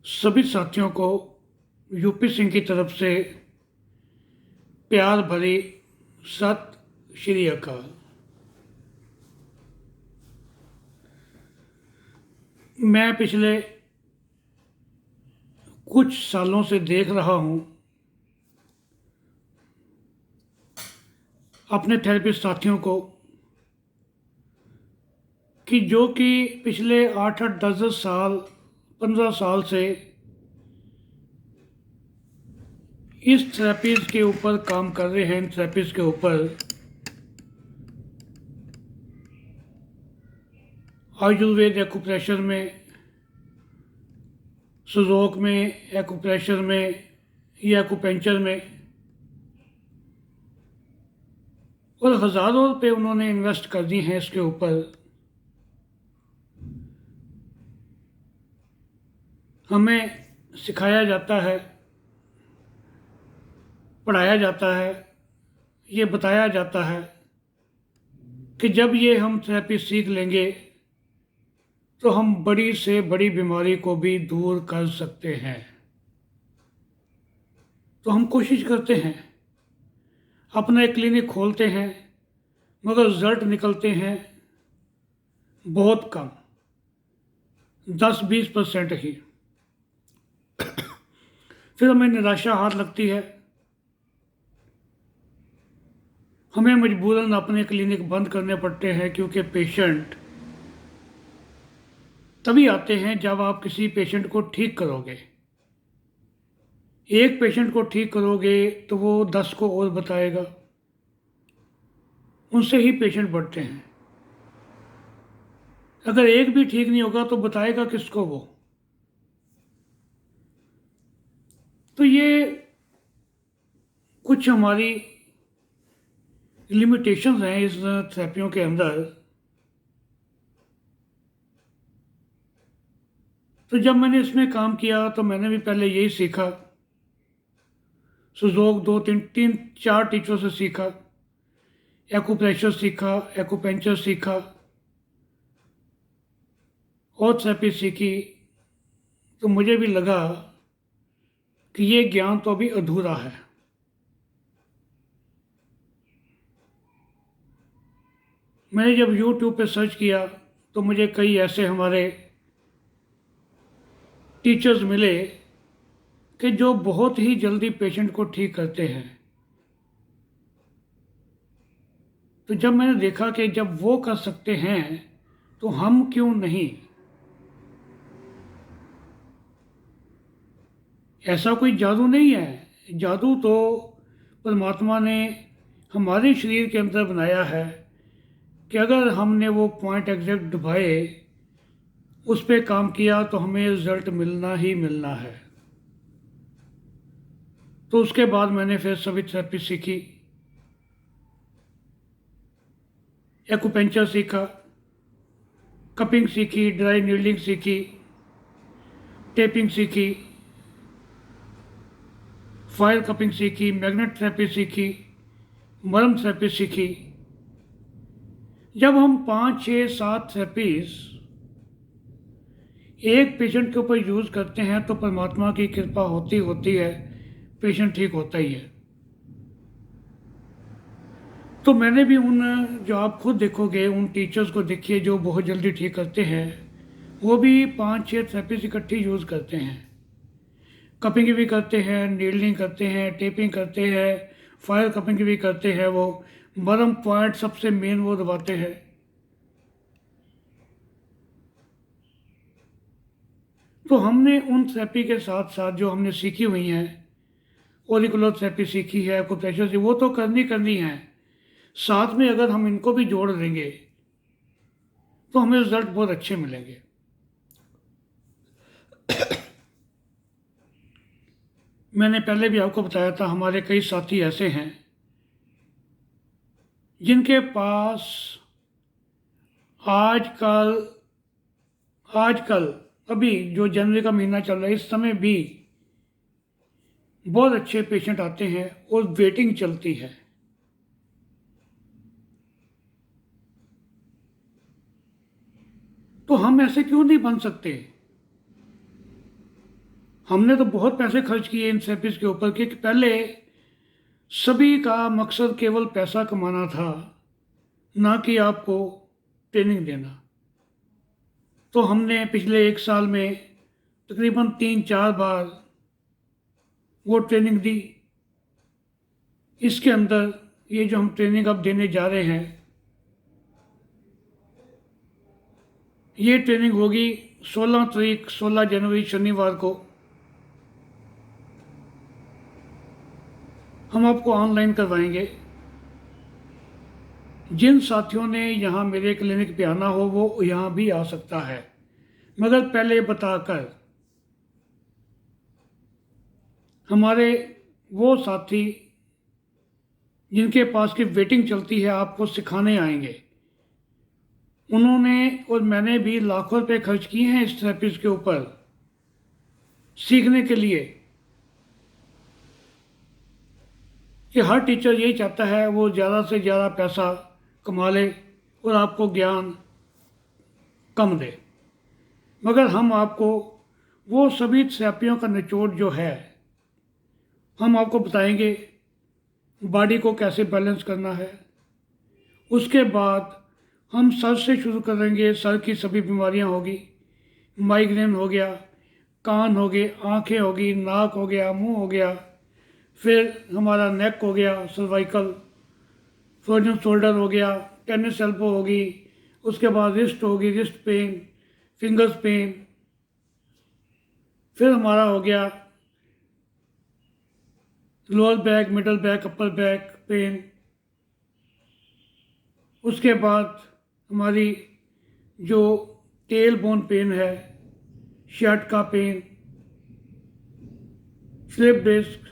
सभी साथियों को यूपी सिंह की तरफ से प्यार भरी सत श्री अकाल। मैं पिछले कुछ सालों से देख रहा हूँ अपने थेरेपिस्ट साथियों को कि जो कि पिछले 8-8 10 साल 15 साल से इस थेरेपीज के ऊपर काम कर रहे हैं। इन थेरेपीज के ऊपर आयुर्वेद एक्यूप्रेशर में, सुजोक में, एक्यूप्रेशर में या एक्यूपेंचर में, और हज़ारों रुपये उन्होंने इन्वेस्ट कर दिए हैं इसके ऊपर। हमें सिखाया जाता है, पढ़ाया जाता है, ये बताया जाता है कि जब ये हम थेरेपी सीख लेंगे तो हम बड़ी से बड़ी बीमारी को भी दूर कर सकते हैं। तो हम कोशिश करते हैं, अपना एक क्लिनिक खोलते हैं, मगर रिजल्ट निकलते हैं बहुत कम, 10-20% ही। फिर हमें निराशा हाथ लगती है, हमें मजबूरन अपने क्लिनिक बंद करने पड़ते हैं, क्योंकि पेशेंट तभी आते हैं जब आप किसी पेशेंट को ठीक करोगे। एक पेशेंट को ठीक करोगे तो वो 10 को और बताएगा, उनसे ही पेशेंट बढ़ते हैं। अगर एक भी ठीक नहीं होगा तो बताएगा किसको वो। तो ये कुछ हमारी लिमिटेशंस हैं इस थेरेपियों के अंदर। तो जब मैंने इसमें काम किया तो मैंने भी पहले यही सीखा, सुजोग 2-3-4 टीचरों से सीखा, एक्यूप्रेशर सीखा, एक्यूपेंचर सीखा और थेरेपी सीखी। तो मुझे भी लगा कि ये ज्ञान तो अभी अधूरा है। मैंने जब YouTube पे सर्च किया तो मुझे कई ऐसे हमारे टीचर्स मिले कि जो बहुत ही जल्दी पेशेंट को ठीक करते हैं। तो जब मैंने देखा कि जब वो कर सकते हैं तो हम क्यों नहीं। ऐसा कोई जादू नहीं है, जादू तो परमात्मा ने हमारे शरीर के अंदर बनाया है कि अगर हमने वो पॉइंट एग्जैक्ट दबाए, उस पर काम किया तो हमें रिजल्ट मिलना ही मिलना है। तो उसके बाद मैंने फिर सभी थेरेपी सीखी, एक्यूपेंचर सीखा, कपिंग सीखी, ड्राई नीडलिंग सीखी, टेपिंग सीखी, फायर कपिंग सीखी, मैग्नेट थेरेपी सीखी, मरम थेरेपी सीखी। जब हम 5-6-7 थेरेपीज एक पेशेंट के ऊपर यूज़ करते हैं तो परमात्मा की कृपा होती होती है, पेशेंट ठीक होता ही है। तो मैंने भी उन, जो आप खुद देखोगे उन टीचर्स को देखिए जो बहुत जल्दी ठीक करते हैं, वो भी 5-6 थेरेपीज इकट्ठी यूज़ करते हैं। कपिंग भी करते हैं, नीडलिंग करते हैं, टेपिंग करते हैं, फायर कपिंग भी करते हैं। वो मरम पॉइंट सबसे मेन वो दबाते हैं। तो हमने उन थेरेपी के साथ साथ जो हमने सीखी हुई हैं, ओरिकुलर थेरेपी सीखी है, एक्यूप्रेशर से, वो तो करनी करनी है। साथ में अगर हम इनको भी जोड़ देंगे तो हमें रिजल्ट बहुत अच्छे मिलेंगे। मैंने पहले भी आपको बताया था, हमारे कई साथी ऐसे हैं जिनके पास आजकल आजकल अभी जो जनवरी का महीना चल रहा है, इस समय भी बहुत अच्छे पेशेंट आते हैं और वेटिंग चलती है। तो हम ऐसे क्यों नहीं बन सकते। हमने तो बहुत पैसे खर्च किए इन थेरेपीज़ के ऊपर, क्योंकि पहले सभी का मकसद केवल पैसा कमाना था, ना कि आपको ट्रेनिंग देना। तो हमने पिछले 1 साल में तकरीबन 3-4 बार वो ट्रेनिंग दी। इसके अंदर ये जो हम ट्रेनिंग अब देने जा रहे हैं, ये ट्रेनिंग होगी 16 तारीख 16 जनवरी शनिवार को। हम आपको ऑनलाइन करवाएंगे। जिन साथियों ने यहाँ मेरे क्लिनिक पे आना हो वो यहाँ भी आ सकता है, मगर पहले बताकर। हमारे वो साथी जिनके पास की वेटिंग चलती है आपको सिखाने आएंगे, उन्होंने और मैंने भी लाखों रुपए खर्च किए हैं इस थेरेपीज़ के ऊपर सीखने के लिए, कि हर टीचर यही चाहता है वो ज़्यादा से ज़्यादा पैसा कमा ले और आपको ज्ञान कम दे। मगर हम आपको वो सभी थेरेपियों का निचोड़ जो है हम आपको बताएंगे। बॉडी को कैसे बैलेंस करना है, उसके बाद हम सर से शुरू करेंगे। सर की सभी बीमारियां होगी, माइग्रेन हो गया, कान हो गए, आँखें होगी, नाक हो गया, मुंह हो गया, फिर हमारा नेक हो गया, सर्वाइकल, फ्रोजन शोल्डर हो गया, टेनिस एल्बो होगी, उसके बाद रिस्ट होगी, रिस्ट पेन, फिंगर्स पेन, फिर हमारा हो गया lower back, middle back, upper back pain. उसके बाद हमारी जो टेल बोन पेन है, शर्ट का pain, slip disc,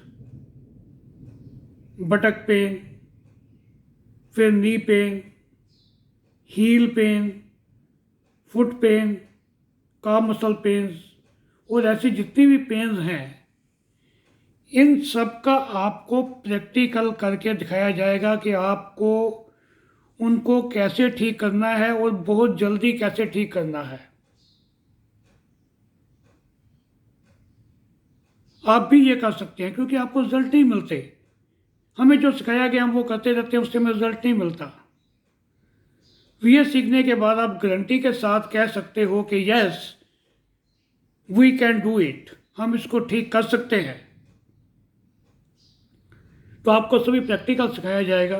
buttock pain, फिर knee pain, heel pain, foot pain, काम मसल पेन्स और ऐसी जितनी भी पेन्स हैं, इन सब का आपको प्रैक्टिकल करके दिखाया जाएगा कि आपको उनको कैसे ठीक करना है और बहुत जल्दी कैसे ठीक करना है। आप भी ये कर सकते हैं, क्योंकि आपको रिजल्ट नहीं मिलते। हमें जो सिखाया गया हम वो करते रहते हैं, उससे हमें रिजल्ट नहीं मिलता। ये सीखने के बाद आप गारंटी के साथ कह सकते हो कि yes we can do it, हम इसको ठीक कर सकते हैं। तो आपको सभी प्रैक्टिकल सिखाया जाएगा।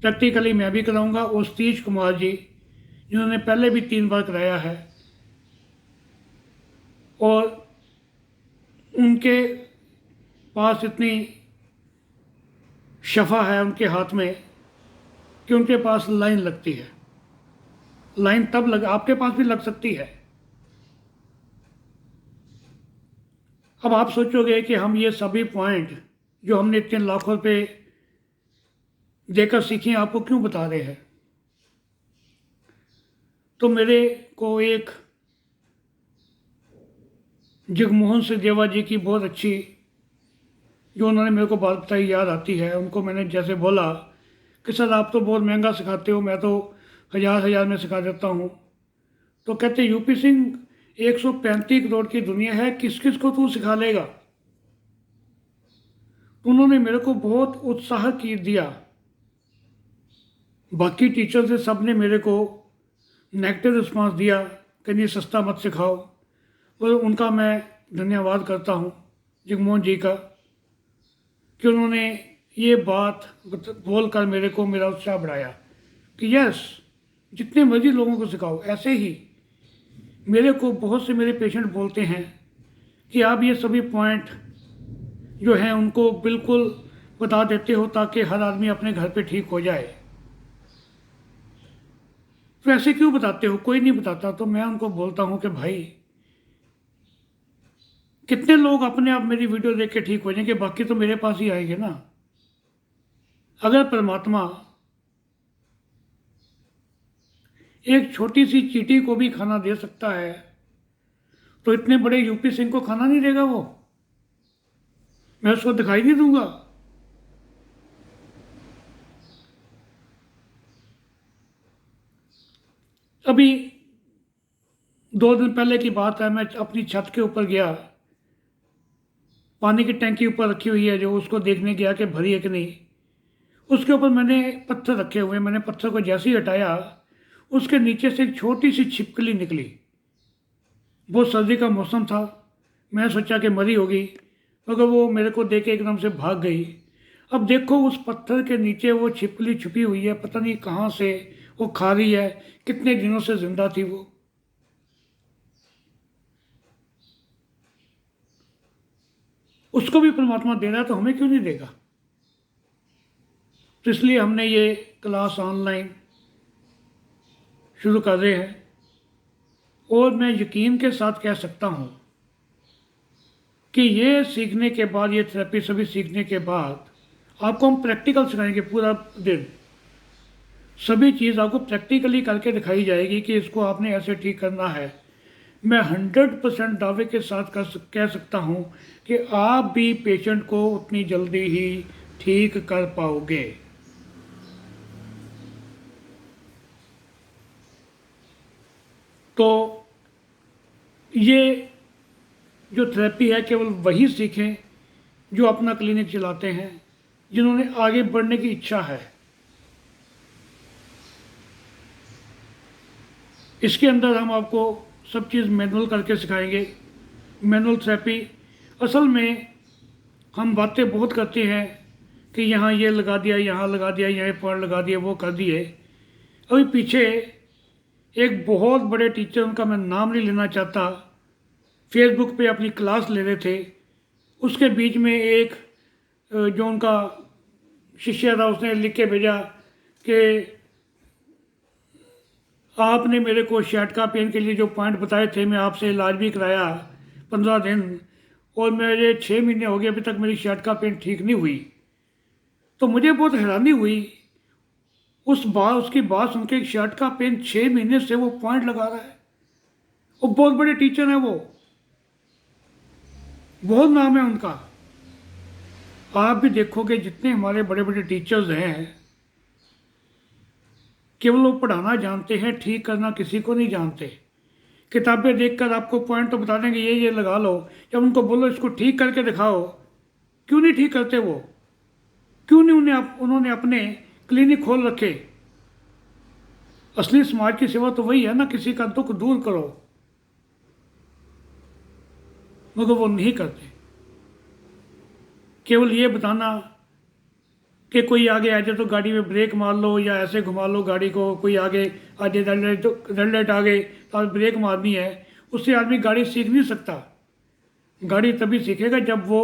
प्रैक्टिकली मैं भी कराऊंगा और सतीश कुमार जी, जिन्होंने पहले भी 3 बार कराया है, और उनके पास इतनी शफा है उनके हाथ में कि उनके पास लाइन लगती है। लाइन तब लग, आपके पास भी लग सकती है। अब आप सोचोगे कि हम ये सभी पॉइंट जो हमने इतने लाखों रुपए देकर सीखे आपको क्यों बता रहे हैं। तो मेरे को एक जगमोहन सिंह देवा जी की बहुत अच्छी जो उन्होंने मेरे को बात बताई याद आती है। उनको मैंने जैसे बोला कि सर आप तो बहुत महंगा सिखाते हो, मैं तो 1000 में सिखा देता हूँ। तो कहते यूपी सिंह 135 करोड़ की दुनिया है, किस किस को तू सिखा लेगा। तो उन्होंने मेरे को बहुत उत्साह की दिया। बाकी टीचर से सब ने मेरे को नेगेटिव रिस्पांस दिया कि नहीं सस्ता मत सिखाओ, और उनका मैं धन्यवाद करता हूँ जगमोहन जी का कि उन्होंने ये बात बोल कर मेरे को मेरा उत्साह बढ़ाया कि यस जितने मर्जी लोगों को सिखाओ। ऐसे ही मेरे को बहुत से मेरे पेशेंट बोलते हैं कि आप ये सभी पॉइंट जो हैं उनको बिल्कुल बता देते हो ताकि हर आदमी अपने घर पे ठीक हो जाए। तो ऐसे क्यों बताते हो, कोई नहीं बताता। तो मैं उनको बोलता हूँ कि भाई कितने लोग अपने आप मेरी वीडियो देख के ठीक हो जाएंगे, बाकी तो मेरे पास ही आएंगे ना। अगर परमात्मा एक छोटी सी चींटी को भी खाना दे सकता है तो इतने बड़े यूपी सिंह को खाना नहीं देगा वो? मैं उसको दिखाई नहीं दूंगा? अभी 2 दिन पहले की बात है, मैं अपनी छत के ऊपर गया पानी की टैंकी ऊपर रखी हुई है, जो उसको देखने गया कि भरी है कि नहीं। उसके ऊपर मैंने पत्थर रखे हुए, मैंने पत्थर को जैसे ही हटाया, उसके नीचे से एक छोटी सी छिपकली निकली। बहुत सर्दी का मौसम था, मैं सोचा कि मरी होगी, मगर वो मेरे को देख के एकदम से भाग गई। अब देखो उस पत्थर के नीचे वो छिपकली छुपी हुई है, पता नहीं कहाँ से वो खा रही है, कितने दिनों से जिंदा थी वो। उसको भी परमात्मा दे रहा है तो हमें क्यों नहीं देगा। तो इसलिए हमने ये क्लास ऑनलाइन शुरू कर रहे हैं। और मैं यकीन के साथ कह सकता हूँ कि ये सीखने के बाद, ये थेरेपी सभी सीखने के बाद, आपको हम प्रैक्टिकल सिखाएंगे पूरा दिन। सभी चीज़ आपको प्रैक्टिकली करके दिखाई जाएगी कि इसको आपने ऐसे ठीक करना है। मैं 100% दावे के साथ कह सकता हूँ कि आप भी पेशेंट को उतनी जल्दी ही ठीक कर पाओगे। तो ये जो थेरेपी है केवल वही सीखें जो अपना क्लिनिक चलाते हैं, जिन्होंने आगे बढ़ने की इच्छा है। इसके अंदर हम आपको सब चीज़ मैनुअल करके सिखाएंगे। मैनुअल थेरेपी असल में हम बातें बहुत करते हैं कि यहाँ ये लगा दिया, यहाँ लगा दिया, यहाँ पॉइंट लगा दिया, वो कर दिए। अभी पीछे एक बहुत बड़े टीचर, उनका मैं नाम नहीं लेना चाहता, फेसबुक पे अपनी क्लास ले रहे थे। उसके बीच में एक जो उनका शिष्य था, उसने लिख के भेजा कि आपने मेरे को शैटका पेन के लिए जो पॉइंट बताए थे, मैं आपसे इलाज भी कराया 15 दिन, और मेरे 6 महीने हो गए, अभी तक मेरी शैटका पेन ठीक नहीं हुई। तो मुझे बहुत हैरानी हुई उसकी बात सुन के। शैटका पेन 6 महीने से वो पॉइंट लगा रहा है। वो बहुत बड़े टीचर हैं, वो बहुत नाम है उनका। आप भी देखोगे जितने हमारे बड़े बड़े टीचर्स हैं, केवल वो पढ़ाना जानते हैं, ठीक करना किसी को नहीं जानते। किताबें देखकर आपको पॉइंट तो बता देंगे, ये लगा लो। जब उनको बोलो इसको ठीक करके दिखाओ, क्यों नहीं ठीक करते वो? क्यों नहीं उन्होंने अपने क्लिनिक खोल रखे? असली समाज की सेवा तो वही है ना, किसी का दुख दूर करो, मगर वो नहीं करते। केवल ये बताना कि कोई आगे आ जाए तो गाड़ी में ब्रेक मार लो, या ऐसे घुमा लो गाड़ी को, कोई आगे आ जाए, रेड लाइट आ गई तो आप ब्रेक मारनी है, उससे आदमी गाड़ी सीख नहीं सकता। गाड़ी तभी सीखेगा जब वो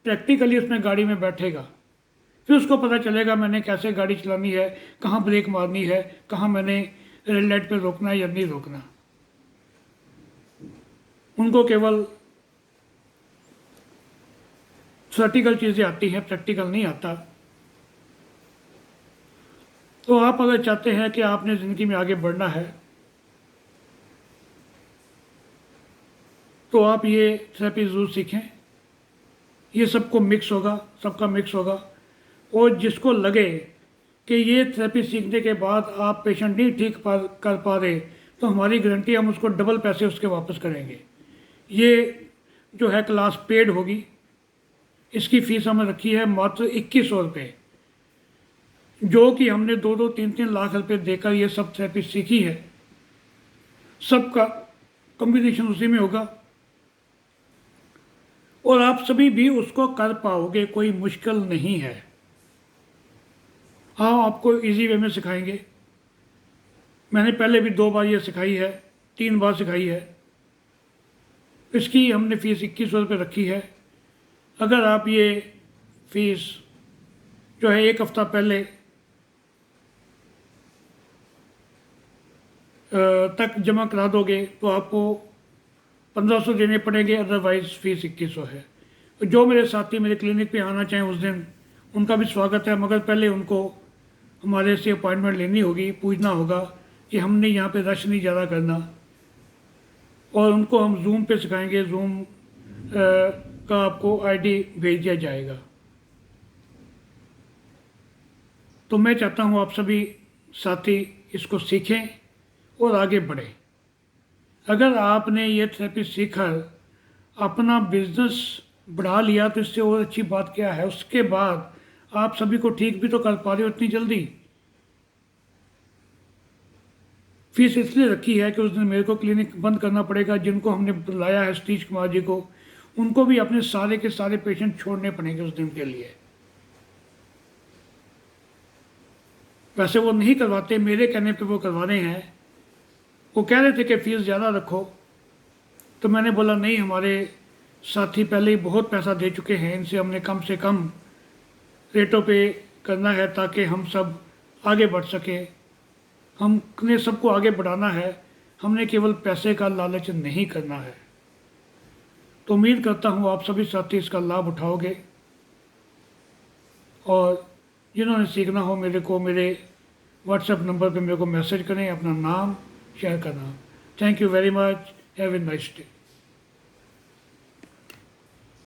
प्रैक्टिकली उसमें गाड़ी में बैठेगा, फिर उसको पता चलेगा मैंने कैसे गाड़ी चलानी है, कहाँ ब्रेक मारनी है, कहाँ मैंने रेड लाइट पर रोकना है या नहीं रोकना। उनको केवल थ्योरेटिकल चीज़ें आती हैं, प्रैक्टिकल नहीं आता। तो आप अगर चाहते हैं कि आपने ज़िंदगी में आगे बढ़ना है, तो आप ये थेरेपी ज़रूर सीखें। ये सबको मिक्स होगा, सबका मिक्स होगा। और जिसको लगे कि ये थेरेपी सीखने के बाद आप पेशेंट नहीं ठीक कर पा रहे, तो हमारी गारंटी, हम उसको डबल पैसे उसके वापस करेंगे। ये जो है क्लास पेड होगी। इसकी फ़ीस हमने रखी है मात्र 2100 रुपये, जो कि हमने 2-3 लाख रुपए देकर ये सब थेरेपी सीखी है। सबका कॉम्बिनेशन उसी में होगा और आप सभी भी उसको कर पाओगे, कोई मुश्किल नहीं है। हाँ, आपको इजी वे में सिखाएंगे। मैंने पहले भी 2 बार ये सिखाई है, 3 बार सिखाई है। इसकी हमने फ़ीस 2100 रुपये रखी है। अगर आप ये फ़ीस जो है 1 हफ्ता पहले तक जमा करा दोगे तो आपको 1500 देने पड़ेंगे, अदरवाइज़ फ़ीस 2100 है। जो मेरे साथी मेरे क्लिनिक पे आना चाहें उस दिन, उनका भी स्वागत है, मगर पहले उनको हमारे से अपॉइंटमेंट लेनी होगी, पूछना होगा कि हमने यहाँ पे रश नहीं ज़्यादा करना। और उनको हम जूम पे सिखाएंगे, जूम का आपको आईडी भेज दिया जाएगा। तो मैं चाहता हूँ आप सभी साथी इसको सीखें और आगे बढ़ें। अगर आपने ये थेरेपी सीखकर अपना बिजनेस बढ़ा लिया तो इससे और अच्छी बात क्या है। उसके बाद आप सभी को ठीक भी तो कर पा रहे हो इतनी जल्दी। फीस इसलिए रखी है कि उस दिन मेरे को क्लिनिक बंद करना पड़ेगा। जिनको हमने बुलाया है सतीश कुमार जी को, उनको भी अपने सारे के सारे पेशेंट छोड़ने पड़ेंगे उस दिन के लिए। वैसे वो नहीं करवाते, मेरे कहने पे वो करवा रहे हैं। वो कह रहे थे कि फ़ीस ज़्यादा रखो, तो मैंने बोला नहीं, हमारे साथी पहले ही बहुत पैसा दे चुके हैं, इनसे हमने कम से कम रेटों पे करना है ताकि हम सब आगे बढ़ सकें। हमने सबको आगे बढ़ाना है, हमने केवल पैसे का लालच नहीं करना है। तो उम्मीद करता हूँ आप सभी साथी इसका लाभ उठाओगे, और जिन्होंने सीखना हो मेरे व्हाट्सएप नंबर पे मेरे को मैसेज करें, अपना नाम शेयर करना। Thank you very much, have a nice day.